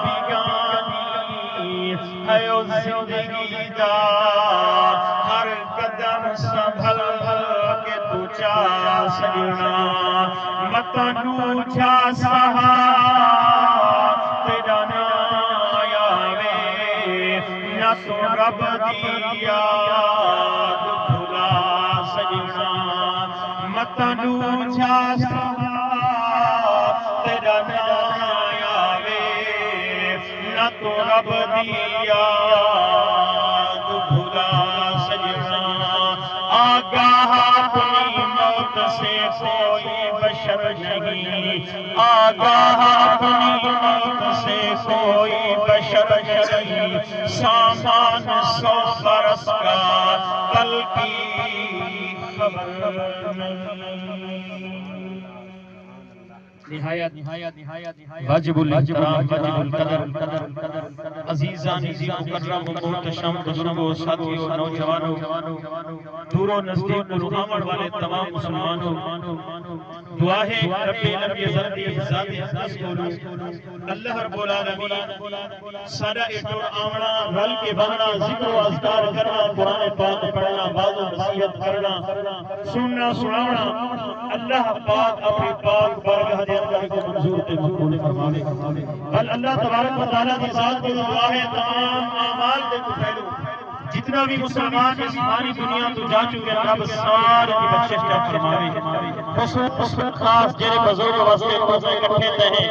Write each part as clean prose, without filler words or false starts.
بیگانی ہے او زندگی دا ہر قدم سنبھل کے تو چا سجنا متنو جا سہا تیرا نا آوے نہ تو رب دی یاد بھلا سجنا متنو جا سہا تیرا نا نہ تو رب دی یاد بھلا سجنا آگاہ اپنی موت سے کوئی بشر نہیں آگاہ اپنی موت سے کوئی بشر نہیں سامان 100 برس کا کل کی خبر نہیں نہایت واجب الاحترام واجب القدر عزیزان مکرم و محتشم بزرگوں ساتھیوں نوجوانوں دور و نزدیک روحامڑ والے تمام مسلمانوں دعا ہے رب نبی زردی ذات اقدس بولو اللہ رب العالمین سارا ایٹور آمنا رل کے بہنا ذکر و اذکار کرنا قرآن پاک پڑھنا بعض و نصیحت کرنا سننا سناونا اللہ پاک اپنی پاک بارگاہ دے اندر کو منظور تے مقبول فرماوے اللہ تبارک و تعالیٰ دی ذات کی دعا ہے تمام اعمال دے کو پھیلو جتنا بھی مسلمان اس فانی دنیا تو جا چکے رب سارے کی بخشش کا فرماوے خصوص خاص جنہیں بزرگ واسطے روزے اکٹھے ہیں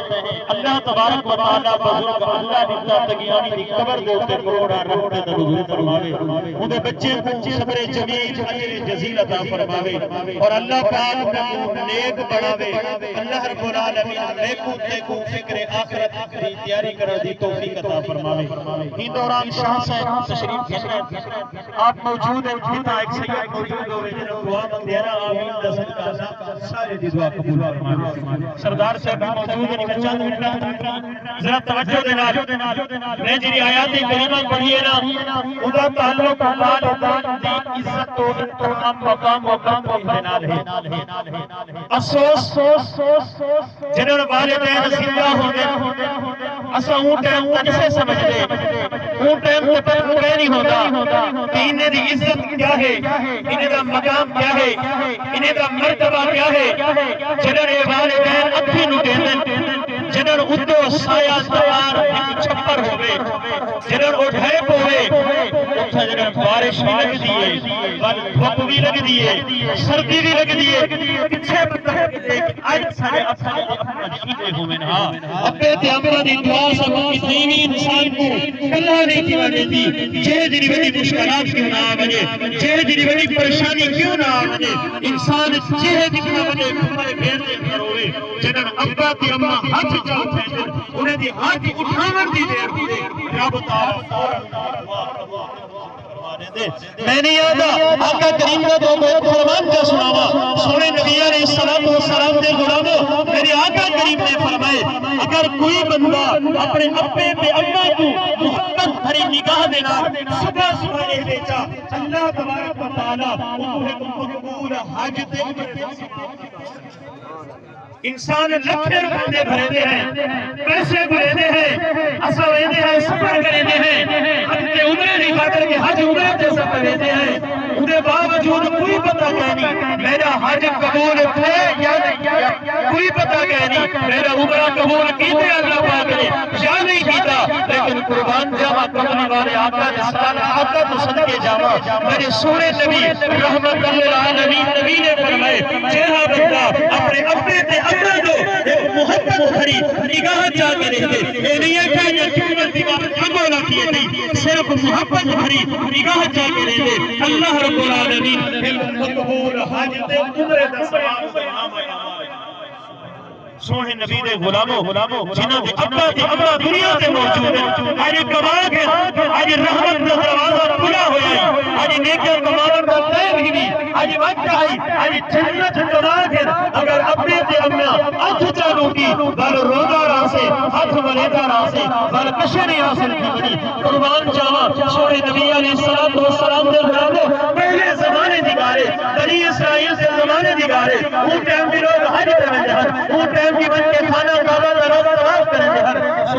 اللہ تبارک و تعالیٰ بزرگ اللہ نبتا تگیانی دی قبر دے اتے کروڑا رحمت نزول فرماوے انہیں بچے کو صبر جمیل اجر جزیل عطا فرماوے اور اللہ پاک کو نیک بڑھاوے اللہ رب العالمین نیکو تیکو فکر آخرت کی تیاری کر دی توفیق عطا فرماوے ہی دوران شاہ سے تشریف گھر آپ موجود ہیں جتا ایک سید موجود ہوئے جنہوں دعا مندیرہ آمین دست کا سارے دی دعا قبول فرماوے سردار صاحب موجود ہیں چند منٹ ذرا توجہ دینا میں جنہی آیات کریمہ پڑھیے نا ادا تعلق والدان دی عزت و احترام مقام و احتنال ہے افسوس جنہوں والدین زندہ ہونے اسا اون ٹائم کسے سمجھ لے اون ٹائم تے پر کوئی نہیں ہوتا انہیں دی عزت کیا ہے انہیں دا مقام کیا ہے انہیں دا مرتبہ کیا ہے جنہوں والدین اکھی نو دیندن جنہوں ادو سایہ دوار ایک چھپر ہوئے جنہوں اٹھائے ہوئے اتھا جنہوں بارش بھی لگ دیئے دھوپ بھی لگ دیئے سردی بھی لگ دیئے کچھے بتا ہے کہ آج سارے اپنا جیتے ہوئے نا اپنے تے اپنا دی دعا سکوں کی دینی انسان کو اللہ نے کی وجہ دی جہے دنی بڑی مشکلات کیوں نہ آوجے جہے دنی بڑی پریشانی کیوں نہ آوجے انسان جہے دنی وجہ کھمائے بھیر دے کر ہوئے جنہوں ابا تے اممہ ہاتھ جاؤ پھینچے انہیں دی ہاتھ اٹھاور دی دیر ہوئے رب تعالیٰ فوراً میں نہیں آدھا آقا کریم کا تو بہت فرمان کا سناوا سونے نبی علیہ السلام دے غلاموں میرے آقا کریم نے فرمائے اگر کوئی بندہ اپنے اپنے پہ اممہ کو محبت بھری نگاہ دینا صبح صبح لے بیچا اللہ تبارک و تعالیٰ انہیں مقبول حج دے انسان لکھے روپے بھرے دے ہیں پیسے بھرے دے ہیں اسا ویدے ہیں سفر کرے دے ہیں حج تے عمرے نہیں خاطر کہ حج عمرے تے سفر دے ہیں انہیں باوجود کوئی پتہ کہنی میرا حج قبول تھے یا کوئی پتہ کہنی میرا عمرہ قبول کیتے اللہ پاک نے یا نہیں کیتا لیکن قربان جاوہ کمنے والے آقا نے سالہ آقا تو صدقے جاوہ میرے سورے نبی رحمت اللہ العالمین نبی نے فرمائے جہاں بندہ اپنے اپنے تے اپنا دو ایک محبت بھری نگاہ چاہ کے رہتے اے نہیں ہے کہ یہ کیونکہ نگاہ اگولا کیے نہیں صرف محبت بھری نگاہ چاہ کے رہتے اللہ رب العالمین مقبول حج تے عمرے دا ثواب سونے نبی دے غلاموں جنہاں دے ابا دنیا تے موجود ہیں آج کمال کے آج رحمت دا دروازہ کھلا ہویا ہے آج نیکیاں کمال دا طیب ہی نہیں آج وقت آئی آج جنت کمال کے اگر اپنے تے امنا ہاتھ چالو کی بل روزہ راسے ہاتھ ملیدہ راسے بل کشنی حاصل کی بنی قربان جاوہ سونے نبی علیہ السلام دے غلاموں پہلے زمانے دگارے بنی اسرائیل سے زمانے دگارے وہ ٹائم بھی لوگ حج کریں جہاں وہ ٹائم کی بن کے کھانا کعبہ روزہ رواز کریں جہاں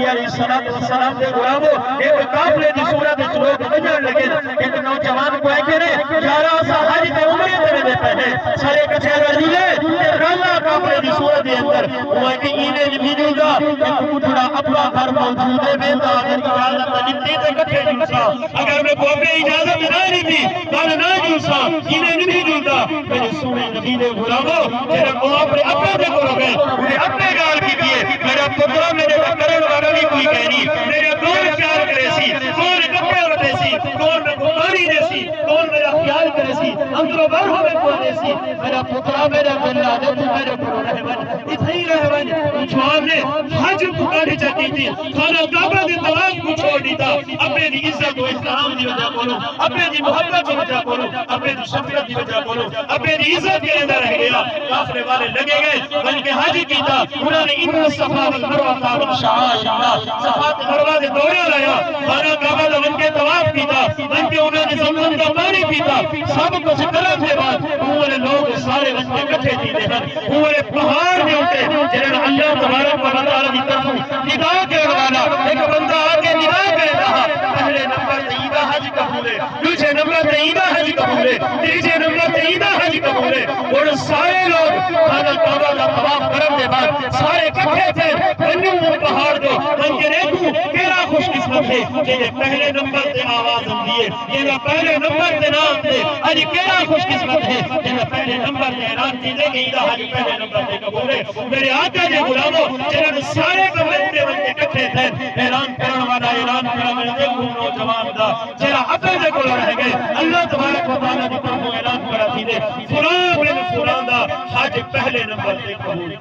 علیہ السلام دے غلامو ایک قافلے دی صورت وچ لوگ وجن لگے ایک نوجوان کو آکھے نے یارا اسا حج تے عمرے تے پہلے سارے کٹھے رلیے تے رالا قافلے دی صورت دے اندر وہ کہ اینے نہیں جلدا ایک بڑا ابا گھر موجود ہے ویندا اگر اجازت دتی تے کٹھے جلسا اگر میں کو اپنی اجازت نہ دی گل نہ جلسا اینے نہیں جلدا میرے سونے نبی دے غلامو جڑا کو اپنے ابا دے کول گئے انہیں اپنے گال کی دیے میرا پترا میرے کرن والا بھی کوئی کہنی میرے کون خیال کرے سی کون کپڑے وٹے سی کون پانی دے سی کون میرا خیال کرے سی اندروں باہر ہوئے کو دے سی میرا پترا میرا بلا دے تو میرے کو رہون اتنے ہی رہون جوان نے حج کو کاڑی چاہتی تھی خانہ کعبہ دے طواف کو چھوڑ دیتا اپنے دی عزت و احترام دی وجہ بولو اپنے دی محبت کی وجہ بولو اپنے دی شفقت کی وجہ بولو اپنے دی عزت کے اندر رہ گیا کافرے والے لگے گئے بلکہ حج کیتا انہوں نے ان صفا والمروہ من شعائر اللہ صفا تے مروہ دے دورہ لایا خانہ کعبہ دا ان کے طواف کیتا بلکہ انہوں نے زمزم کا پانی پیتا سب کچھ کرن دے بعد انہوں نے لوگ سارے بچے کٹھے دیتے ہیں انہوں نے پہاڑ دے اٹھے جنہوں اللہ تبارک و تعالی کی طرف ندا کرنے والا ایک بندہ آگے ندا کرے رہا پہلے نمبر تے عیدہ حج قبول ہے دوسرے نمبر تے عیدہ حج قبول ہے تیسرے نمبر تے عیدہ حج قبول ہے اور سارے لوگ خانہ کعبہ کا طواف کرنے کے بعد سارے کٹھے تھے بنو پہاڑ دو ان کے دیکھو کیڑا خوش قسمت ہے کہ یہ پہلے نمبر تے آواز دیے یہ پہلے نمبر تے نام تے اج کیڑا خوش قسمت ہے کہ پہلے نمبر تے اعلان کی دے کہ عیدہ حج پہلے نمبر تے قبول ہے میرے آقا دے غلاموں جنہاں سارے کمرے بن کے کٹھے تھے اعلان کرنے والا اعلان کرا میرے دیکھو نوجوان دا جرا اپنے دے کول رہ گئے اللہ تبارک و تعالی دی طرف اعلان کرا تھی دے فلاں بن فلاں دا حج پہلے نمبر تے قبول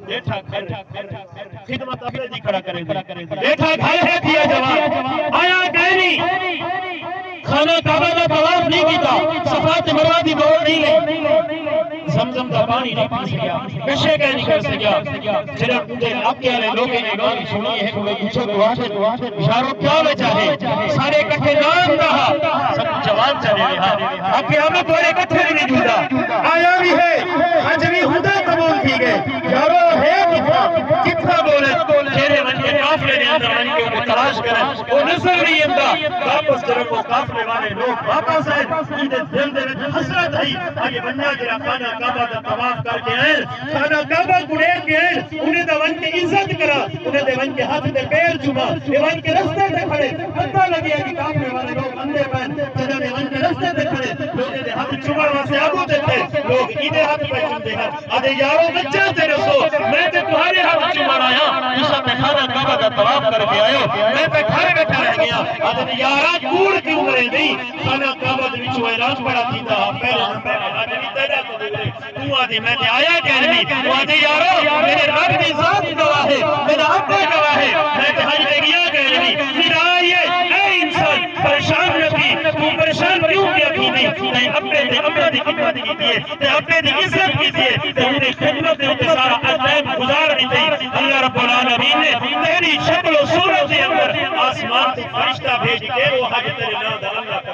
بیٹھا خدمت اپنے دی کھڑا کرے بیٹھا گھر ہے دیا جواب آیا گہری خانہ کعبہ کا طواف نہیں کیتا صفا تے مروہ دی دوڑ نہیں لئی زمزم کا پانی نہیں پی سکیا کشے کا نہیں کر سکیا جنہاں اندے علاقے والے لوگوں نے گال سنی ہے کوئی پوچھو دعا اشاروں کیا وجہ ہے سارے کٹھے نام رہا سب جوان چلے رہا اب قیامت والے کٹھے نہیں جھوٹا آیا بھی ہے حج بھی ہدا قبول کی گئے یارو ہے کتنا بولے تیرے من کے قافلے نے اندر من کے اوپر تلاش کریں وہ نظر نہیں اندر واپس جرم وہ قافلے والے لوگ واپس آئے انہیں دل دے میں حسرت آئی آگے بنیا جرا خانہ کعبہ دا طواف کر کے آئے خانہ کعبہ گڑیر کے آئے انہیں دا ون کے عزت کرا انہیں دے ون کے ہاتھ دے پیر چما یہ ون کے رستے دے کھڑے پتہ لگیا کہ قافلے والے لوگ اندے پہن جنہوں نے ون کے رستے دے کھڑے لوگ دے ہاتھ چمڑ واسے آگو دے تھے لوگ ایدے ہاتھ پہ چمدے ہیں آدھے یارو بچہ تے رسو میں تے تمہارے ہاتھ چمڑ آیا جسا میں خانہ کعبہ دا طواف کر کے آئے میں تے گھر بیٹھا رہ گیا آدھے یارا کوڑ کیوں مرے نہیں خانہ کعبہ دے وچوں اعلان پڑا تھیتا پہلے نمبر آدھے نہیں تیرا تو دیکھے تو آدھے میں تے آیا کہنے تو آدھے یارو میرے رب دی ذات گواہ ہے میرا ابا گواہ ہے میں تے حج دے گیا کہنے میرا آئیے اے انسان پریشان نہ تھی تو پریشان کیوں کیا تھی نہیں اپنے دے اپنے دی خدمت کی دیئے تے اپنے دی عزت کی دیئے تے انہیں خدمت دے انہیں سارا عزائم گزار دی تھی اللہ رب العالمین نے تیری شکل و صورت دے اندر آسمان سے فرشتہ بھیج کے وہ حج تیرے نام دا اللہ